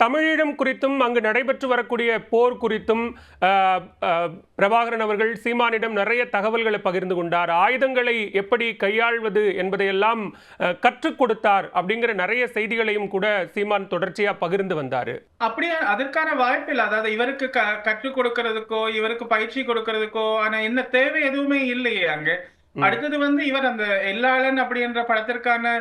தமிழீழம் குறித்தும் அங்கு நடைபெற்று வரக்கூடிய போர் குறித்தும் பிரபாகரன் அவர்கள் சீமானிடம் நிறைய தகவல்களை பகிர்ந்து கொண்டார். ஆயுதங்களை எப்படி கையாள்வது என்பதையெல்லாம் கற்றுக் கொடுத்தார் அப்படிங்கிற நிறைய செய்திகளையும் கூட சீமான் தொடர்ச்சியா பகிர்ந்து வந்தாரு. அப்படியே அதற்கான வாய்ப்பு இல்லை. அதாவது இவருக்கு கற்றுக் கொடுக்கறதுக்கோ இவருக்கு பயிற்சி கொடுக்கறதுக்கோ ஆனா என்ன தேவை எதுவுமே இல்லையே அங்க. அடுத்தது இவர் அந்த எல்லாளன் அப்படின்ற படத்திற்கான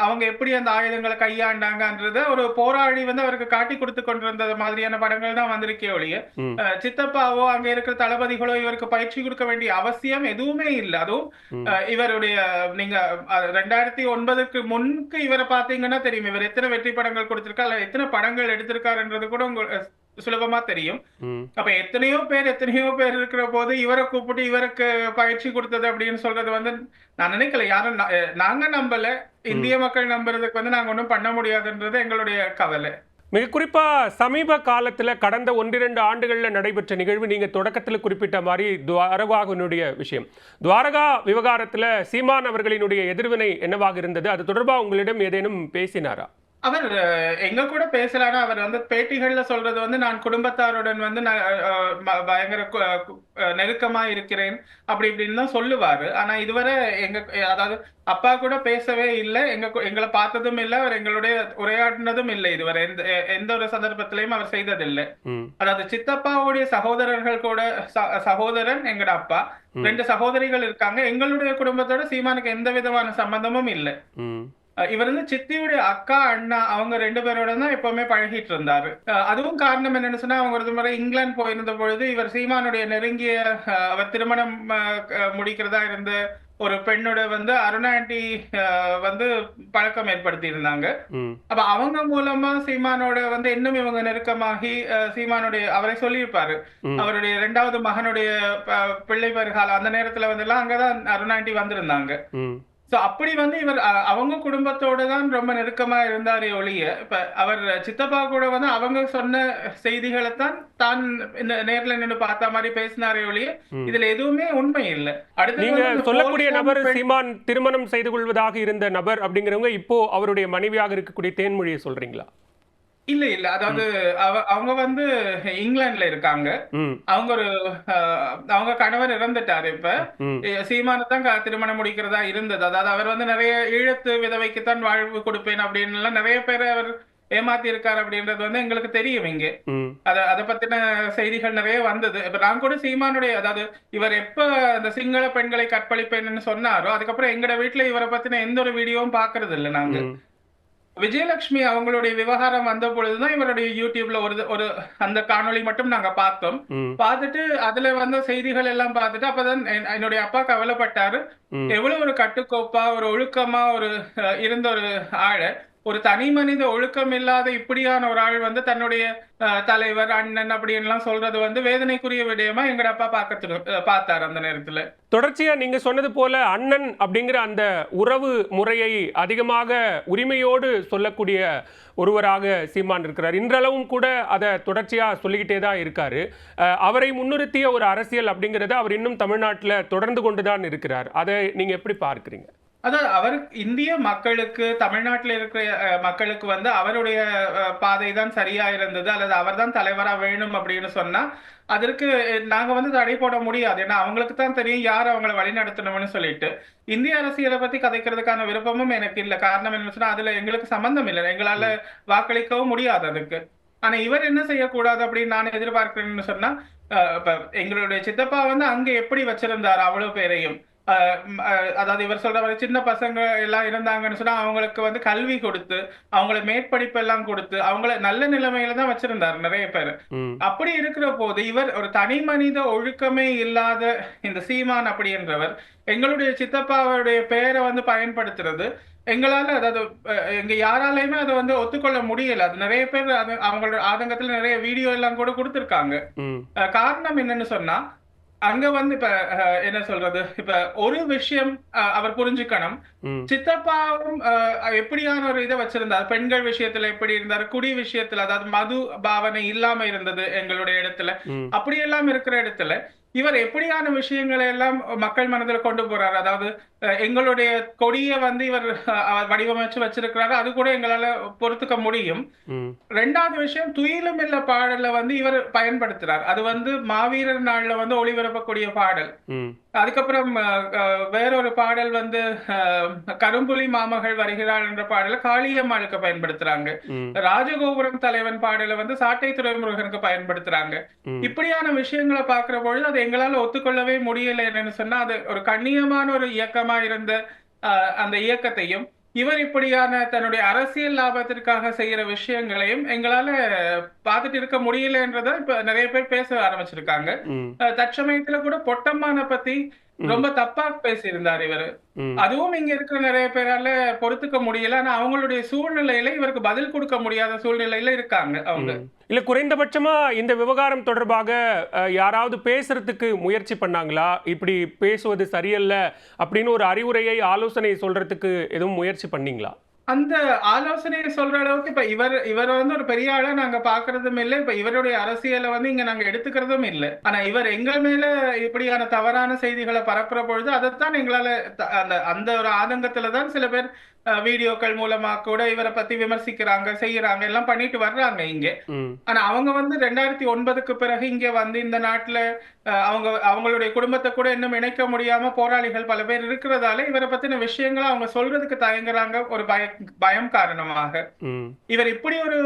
அவங்க எப்படி அந்த ஆயுதங்களை கையாண்டாங்கன்றத ஒரு போராளி அவருக்கு காட்டி கொடுத்து கொண்டிருந்த மாதிரியான படங்கள் தான் வந்திருக்கே ஒழிய சித்தப்பாவோ அங்க இருக்கிற தளபதிகளோ இவருக்கு பயிற்சி கொடுக்க வேண்டிய அவசியம் எதுவுமே இல்லை. அதுவும் இவருடைய நீங்க 2009க்கு முன்னுக்கு இவரை பாத்தீங்கன்னா தெரியும் இவர் எத்தனை வெற்றி படங்கள் கொடுத்திருக்காரு, எத்தனை படங்கள் எடுத்திருக்காருன்றது கூட சுலபமா தெரியும். அப்ப எத்தனையோ பேர் இருக்கிற போது இவரை கூப்பிட்டு இவருக்கு பயிற்சி கொடுத்தது அப்படின்னு சொல்றது நான் நினைக்கல. யாரும் நாங்க நம்பல, இந்திய மக்கள் நம்புறதுக்கு நாங்க ஒன்றும் பண்ண முடியாதுன்றது எங்களுடைய கவலை. மிக குறிப்பா சமீப காலத்துல கடந்த 1-2 ஆண்டுகள்ல நடைபெற்ற நிகழ்வு நீங்க தொடக்கத்தில் குறிப்பிட்ட மாதிரி துவாரகாவினுடைய விஷயம். துவாரகா விவகாரத்துல சீமான் அவர்களினுடைய எதிர்வினை என்னவாக இருந்தது? அது தொடர்பாக உங்களிடம் ஏதேனும் பேசினாரா? அவர் எங்க கூட பேசலானா அவர் பேட்டிகள்ல சொல்றது நான் குடும்பத்தாருடன் பயங்கர நெருக்கமா இருக்கிறேன் அப்படி இப்படின்னு தான் சொல்லுவாரு. ஆனா இதுவரை அதாவது அப்பா கூட பேசவே இல்லை, எங்களை பார்த்ததும் இல்லை, அவர் எங்களுடைய உரையாடினதும் இல்லை. இதுவரை எந்த ஒரு சந்தர்ப்பத்திலையும் அவர் செய்ததில்லை. அதாவது சித்தப்பாவுடைய சகோதரர்கள் கூட சகோதரன் எங்கட அப்பா 2 சகோதரிகள் இருக்காங்க. எங்களுடைய குடும்பத்தோட சீமானுக்கு எந்த விதமான சம்பந்தமும் இல்லை. இவர் சித்தியுடைய அக்கா அண்ணா அவங்க 2 பேரோட தான் எப்பவுமே பழகிட்டு இருந்தாரு. அதுவும் காரணம் என்னன்னு சொன்னா அவங்க ஒரு முறை இங்கிலாந்து போயிருந்த பொழுது இவர் சீமானுடைய நெருங்கிய அவர் திருமணம் முடிக்கிறதா இருந்த ஒரு பெண்ணோட அருணா ஆண்டி பழக்கம் ஏற்படுத்தி இருந்தாங்க. அப்ப அவங்க மூலமா சீமானோட இன்னும் இவங்க நெருக்கமாகி சீமானுடைய அவரை சொல்லியிருப்பாரு அவருடைய 2வது மகனுடைய பிள்ளை பெருகால அந்த நேரத்துல எல்லாம் அங்கதான் அருணா ஆண்டி வந்திருந்தாங்க. அப்படி இவர் அவங்க குடும்பத்தோட தான் ரொம்ப நெருக்கமா இருந்தாரே ஒழிய இப்ப அவர் சித்தப்பா கூட அவங்க சொன்ன செய்திகளை தான் நேர்ல நின்று பார்த்த மாதிரி பேசினாரே ஒழிய இதுல எதுவுமே உண்மை இல்லை. அடுத்து நீங்க சொல்லக்கூடிய நபர் சீமான் திருமணம் செய்து கொள்வதாக இருந்த நபர் அப்படிங்கிறவங்க இப்போ அவருடைய மனைவியாக இருக்கக்கூடிய தேன்மொழியை சொல்றீங்களா? இல்ல அதாவது அவங்க இங்கிலாந்துல இருக்காங்க. அவங்க கணவர் இறந்துட்டாரு. இப்ப சீமானை தான் திருமணம் முடிக்கிறதா இருந்தது. அதாவது அவர் நிறைய ஈழத்து விதவைக்குத்தான் வாழ்வு கொடுப்பேன் அப்படின்னு எல்லாம் நிறைய பேர் அவர் ஏமாத்தி இருக்காரு அப்படின்றது எங்களுக்கு தெரியும். இங்க அதை பத்தின செய்திகள் நிறைய வந்தது. இப்ப நான் கூட சீமானுடைய அதாவது இவர் எப்ப அந்த சிங்கள பெண்களை கற்பழிப்பேன்னு சொன்னாரோ அதுக்கப்புறம் எங்கட வீட்டுல இவரை பத்தின எந்த ஒரு வீடியோவும் பாக்குறது இல்லை. நாங்க விஜயலட்சுமி அவங்களுடைய விவகாரம் வந்த பொழுதுதான் இவருடைய யூடியூப்ல ஒரு அந்த காணொளி மட்டும் நாங்க பார்த்தோம். பார்த்துட்டு அதுல செய்திகள் எல்லாம் பார்த்துட்டு அப்பதான் என்னுடைய அப்பா கவலைப்பட்டாரு. எவ்வளவு ஒரு கட்டுக்கோப்பா ஒரு ஒழுக்கமா இருந்த ஒரு ஆளை ஒரு தனி மனித ஒழுக்கம் இல்லாத இப்படியான ஒரு ஆள் தன்னுடைய தலைவர் அண்ணன் அப்படின்லாம் சொல்றது வேதனைக்குரிய விடயமா எங்கட அப்பா பார்த்தாரு அந்த நேரத்துல. தொடர்ச்சியா நீங்க சொன்னது போல அண்ணன் அப்படிங்கிற அந்த உறவு முறையை அதிகமாக உரிமையோடு சொல்லக்கூடிய ஒருவராக சீமான் இருக்கிறார். இன்றளவும் கூட அதை தொடர்ச்சியா சொல்லிக்கிட்டே தான் இருக்காரு. அவரை முன்னிறுத்திய ஒரு அரசியல் அப்படிங்கிறத அவர் இன்னும் தமிழ்நாட்டில் தொடர்ந்து கொண்டுதான் இருக்கிறார். அதை நீங்க எப்படி பார்க்கிறீங்க? அதாவது அவர் இந்திய மக்களுக்கு தமிழ்நாட்டில் இருக்கிற மக்களுக்கு அவருடைய பாதை தான் சரியா இருந்தது அல்லது அவர் தான் தலைவரா வேணும் அப்படின்னு சொன்னா அதற்கு நாங்க தடை போட முடியாது. ஏன்னா அவங்களுக்கு தான் தெரியும் யார் அவங்களை வழி நடத்தணும்னு சொல்லிட்டு. இந்திய அரசியலை பத்தி கதைக்கிறதுக்கான விருப்பமும் எனக்கு இல்லை. காரணம் என்ன சொன்னா அதுல எங்களுக்கு சம்பந்தம் இல்லை, எங்களால வாக்களிக்கவும் முடியாது அதுக்கு. ஆனா இவர் என்ன செய்யக்கூடாது அப்படின்னு நான் எதிர்பார்க்கிறேன்னு சொன்னா இப்ப எங்களுடைய சித்தப்பா அங்க எப்படி வச்சிருந்தாரு அவ்வளவு பேரையும். அதாவது இவர் சொல்ற சின்ன பசங்க எல்லாம் இருந்தாங்கன்னு சொன்னா அவங்களுக்கு கல்வி கொடுத்து அவங்கள மேற்படிப்பு எல்லாம் கொடுத்து அவங்கள நல்ல நிலைமையில தான் வச்சிருந்தாரு நிறைய பேர். அப்படி இருக்கிற போது இவர் ஒரு தனி மனித ஒழுக்கமே இல்லாத இந்த சீமான் அப்படின்றவர் எங்களுடைய சித்தப்பாவுடைய பெயரை பயன்படுத்துறது எங்களால அதாவது எங்க யாராலையுமே அதை ஒத்துக்கொள்ள முடியல. அது நிறைய பேர் அவங்களோட ஆதங்கத்துல நிறைய வீடியோ எல்லாம் கூட கொடுத்திருக்காங்க. காரணம் என்னன்னு சொன்னா அங்க இப்ப என்ன சொல்றது இப்ப ஒரு விஷயம் அவர் புரிஞ்சுக்கணும். சித்தப்பாவும் எப்படியான ஒரு இதை வச்சிருந்தார், பெண்கள் விஷயத்துல எப்படி இருந்தாரு, குடி விஷயத்துல அதாவது மது பாவனை இல்லாம இருந்தது எங்களுடைய இடத்துல. அப்படி எல்லாம் இருக்கிற இடத்துல இவர் எப்படியான விஷயங்களை எல்லாம் மக்கள் மனதில் கொண்டு போறாரு. அதாவது எங்களுடைய கொடியை வந்து இவர் வடிவமைச்சு வச்சிருக்கிறாரு. அது கூட எங்களால பொறுத்துக்க முடியும். ம். 2வது விஷயம், துயிலும் இல்ல பாடல வந்து இவர் பயன்படுத்துறார். அது வந்து மாவீரர் நாள்ல வந்து ஒளிபரப்பக்கூடிய பாடல். ம். அதுக்கப்புறம் வேறொரு பாடல் வந்து கரும்புலி மாமகள் வருகிறாள் என்ற பாடல காளியம்மாளுக்கு பயன்படுத்துறாங்க. ம். ராஜகோபுரம் தலைவன் பாடல வந்து சாட்டை துரைமுருகனுக்கு பயன்படுத்துறாங்க. ம். இப்படியான விஷயங்களை பார்க்கிற பொழுது அது எங்களால ஒத்துக்கொள்ளவே முடியல. என்னன்னு சொன்னா, அது ஒரு கண்ணியமான ஒரு இயக்கமா இருந்த அந்த இயக்கத்தையும், இவர் இப்படியான தன்னுடைய அரசியல் லாபத்திற்காக செய்யற விஷயங்களையும் எங்களால பார்த்துட்டு இருக்க முடியலன்றத இப்ப நிறைய பேர் பேச ஆரம்பிச்சிருக்காங்க. ம். தற்சமயத்துல கூட பொட்டம்மான பத்தி ம். ரொம்ப தப்பா பேசியிருந்தார் இவரு. ம். அதுவும் இங்க இருக்கிற நிறைய பேரால பொறுத்துக்க முடியல. ஆனா அவங்களுடைய சூழ்நிலையில இவருக்கு பதில் கொடுக்க முடியாத சூழ்நிலையில இருக்காங்க அவங்க. ம். இல்ல குறைந்தபட்சமா இந்த விவகாரம் தொடர்பாக யாராவது பேசுறதுக்கு முயற்சி பண்ணாங்களா? இப்படி பேசுவது சரியல்ல அப்படின்னு ஒரு அறிவுரையை, ஆலோசனை சொல்றதுக்கு எதுவும் முயற்சி பண்ணீங்களா? அந்த ஆலோசனையை சொல்ற அளவுக்கு இப்ப இவர் வந்து ஒரு பெரிய ஆளா நாங்க பாக்குறதும் இல்ல. இப்ப இவருடைய அரசியலை வந்து இங்க நாங்க எடுத்துக்கிறதும் இல்ல. ஆனா இவர் எங்கள் மேல இப்படியான தவறான செய்திகளை பரப்புற பொழுது அதைத்தான் எங்களால அந்த அந்த ஒரு ஆதங்கத்துல தான் சில பேர் வீடியோக்கள் மூலமா கூட இவரை பத்தி விமர்சிக்கிறாங்க, செய்யறாங்க, எல்லாம் பண்ணிட்டு வர்றாங்க இங்க. ம். ஆனா அவங்க வந்து 2009க்கு பிறகு இங்க வந்து இந்த நாட்டுல அவங்களுடைய குடும்பத்தை கூட இன்னும் இணைக்க முடியாம போராளிகள் பல பேர் இருக்கிறதால இவரை பத்தின விஷயங்களை அவங்க சொல்றதுக்கு தயங்குறாங்க, ஒரு பயம் காரணமாக. ம். இவர் இப்படி ஒரு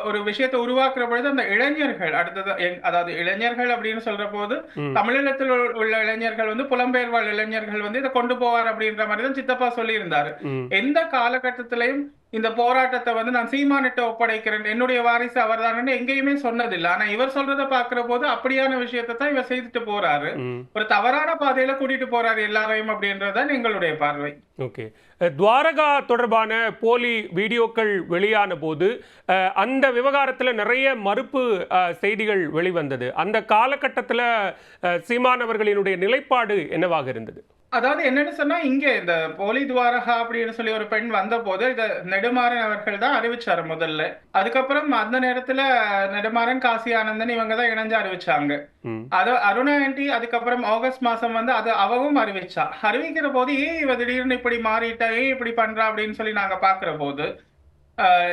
ஒரு விஷயத்தை உருவாக்குற பொழுது அந்த இளைஞர்கள் அடுத்தது அதாவது இளைஞர்கள் அப்படின்னு சொல்ற போது ம். தமிழகத்தில் உள்ள இளைஞர்கள் வந்து புலம்பெயர் வாழ் இளைஞர்கள் வந்து இதை கொண்டு போவார் அப்படின்ற மாதிரி தான் சித்தப்பா சொல்லி இருந்தாரு. ம். எந்த காலகட்டத்திலையும் இந்த போராட்டத்தை வந்து நான் சீமானிட்ட ஒப்படைக்கிறேன், என்னுடைய வாரிசு அவர்தான்னு எங்கேயுமே சொன்னதில்லை. ஆனா இவர் சொல்றதை பாக்குற போது அப்படியான விஷயத்தை தான் இவர் செய்துட்டு போறாரு. ம். ஒரு தவறான பாதையில கூட்டிட்டு போறாரு எல்லாரையும் அப்படின்றதுதான் எங்களுடைய பார்வை. ஓகே. துவாரகா தொடர்பான போலி வீடியோக்கள் வெளியான போது அந்த விவகாரத்தில் நிறைய மறுப்பு செய்திகள் வெளிவந்தது. அந்த காலகட்டத்தில் சீமானவர்களினுடைய நிலைப்பாடு என்னவாக இருந்தது? அதாவது என்னன்னு சொன்னா, இங்க இந்த போலி துவாரகா அப்படின்னு சொல்லி ஒரு பெண் வந்த போது இத நெடுமாறன் அவர்கள் தான் அறிவிச்சாரு முதல்ல. அதுக்கப்புறம் அந்த நேரத்துல நெடுமாறன், காசி ஆனந்தன் இவங்க தான் இணைஞ்சு அறிவிச்சாங்க. ம். அது அருணா ஆண்டி அதுக்கப்புறம் ஆகஸ்ட் மாசம் வந்து அது அவவும் அறிவிச்சா. அறிவிக்கிற போது ஏன் இவ திடீர்னு இப்படி மாறிட்டா, ஏன் இப்படி பண்றா அப்படின்னு சொல்லி நாங்க பாக்குற போது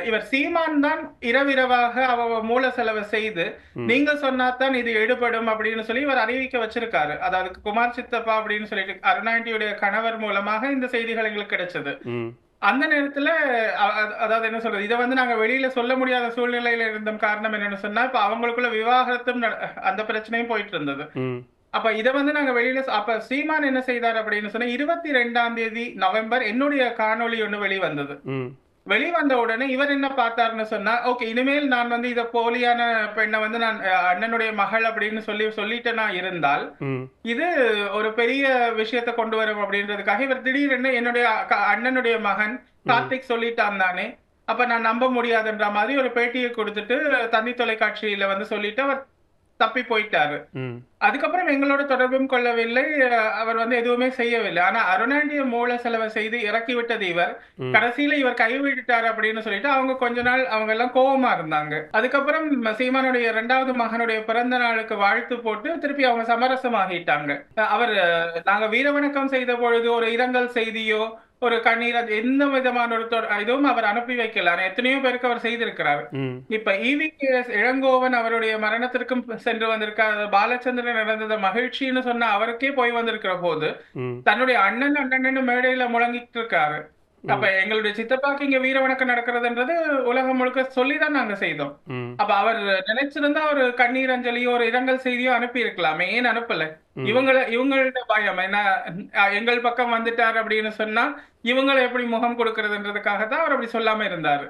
இவர் சீமான் தான் இரவிரவாக அவ மூல செலவை செய்து நீங்க சொன்னாதான் இது எடுபடும் அப்படின்னு சொல்லி இவர் அறிவிக்க வச்சிருக்காரு. அதாவது குமார் சித்தப்பா அப்படின்னு சொல்லிட்டு அருணாண்டியுடைய கணவர் மூலமாக இந்த செய்திகள் எங்களுக்கு கிடைச்சது. அந்த நேரத்துல அதாவது என்ன சொல்றது, இதை வந்து நாங்க வெளியில சொல்ல முடியாத சூழ்நிலையில இருந்த காரணம் என்னன்னு சொன்னா, இப்ப அவங்களுக்குள்ள விவாகரத்தும் அந்த பிரச்சனையும் போயிட்டு இருந்தது. அப்ப இதை வந்து நாங்க வெளியில அப்ப சீமான் என்ன செய்தார் அப்படின்னு சொன்னா, 22ஆம் தேதி நவம்பர் என்னுடைய காணொளி ஒண்ணு வெளிவந்தது. வெளிவந்த உடனே இவர் என்ன பார்த்தாருன்னு சொன்னா, ஓகே இனிமேல் நான் வந்து இத போலியான பெண்ணை வந்து நான் அண்ணனுடைய மகள் அப்படின்னு சொல்லிட்டேனா இருந்தால் இது ஒரு பெரிய விஷயத்தை கொண்டு வரும் அப்படின்றதுக்காக இவர் திடீரென்னு என்னுடைய அண்ணனுடைய மகன் கார்த்திக் சொல்லிட்டான் தானே, அப்ப நான் நம்ப முடியாதுன்ற மாதிரி ஒரு பேட்டியை கொடுத்துட்டு தந்தி தொலைக்காட்சியில வந்து சொல்லிட்டு அவர் தப்பி போயிட்டாரு. அதுக்கப்புறம் எங்களோட தொடர்பும் கொள்ளவில்லை, அவர் வந்து எதுவுமே செய்யவில்லை. ஆனா அருணாண்டிய மூல செலவை செய்து இறக்கி விட்டது இவர். கடைசியில இவர் கைவிட்டார் அப்படின்னு சொல்லிட்டு அவங்க கொஞ்ச நாள் அவங்க எல்லாம் கோபமா இருந்தாங்க. அதுக்கப்புறம் சீமானுடைய 2வது மகனுடைய பிறந்த நாளுக்கு வாழ்த்து போட்டு திருப்பி அவங்க சமரசமாகிட்டாங்க. அவர் நாங்க வீரவணக்கம் செய்த பொழுது ஒரு இரங்கல் செய்தியோ ஒரு கண்ணீர் எந்த விதமான ஒரு இதுவும் அவர் அனுப்பி வைக்கல. ஆனா எத்தனையோ பேருக்கு அவர் செய்திருக்கிறார். இப்ப EVKS இளங்கோவன் அவருடைய மரணத்திற்கும் சென்று வந்திருக்காரு. பாலச்சந்திரன் நடந்தத மகிழ்ச்சின்னு சொன்ன அவருக்கே போய் வந்திருக்கிற போது தன்னுடைய அண்ணன் மேடையில முழங்கிட்டு இருக்காரு. அப்ப எங்களுடைய சித்தப்பாக்கு இங்க வீர வணக்கம் நடக்கிறதுன்றது உலகம் முழுக்க சொல்லிதான் நாங்க செய்தோம். அப்ப அவர் நினைச்சிருந்தா ஒரு கண்ணீர் அஞ்சலியோ ஒரு இரங்கல் செய்தியோ அனுப்பி இருக்கலாமே, ஏன் அனுப்பல? இவங்களோட பயம் என்ன, எங்கள் பக்கம் வந்துட்டார் அப்படின்னு சொன்னா இவங்களை எப்படி முகம் கொடுக்கறதுன்றதுக்காக தான் அவர் அப்படி சொல்லாம இருந்தாரு.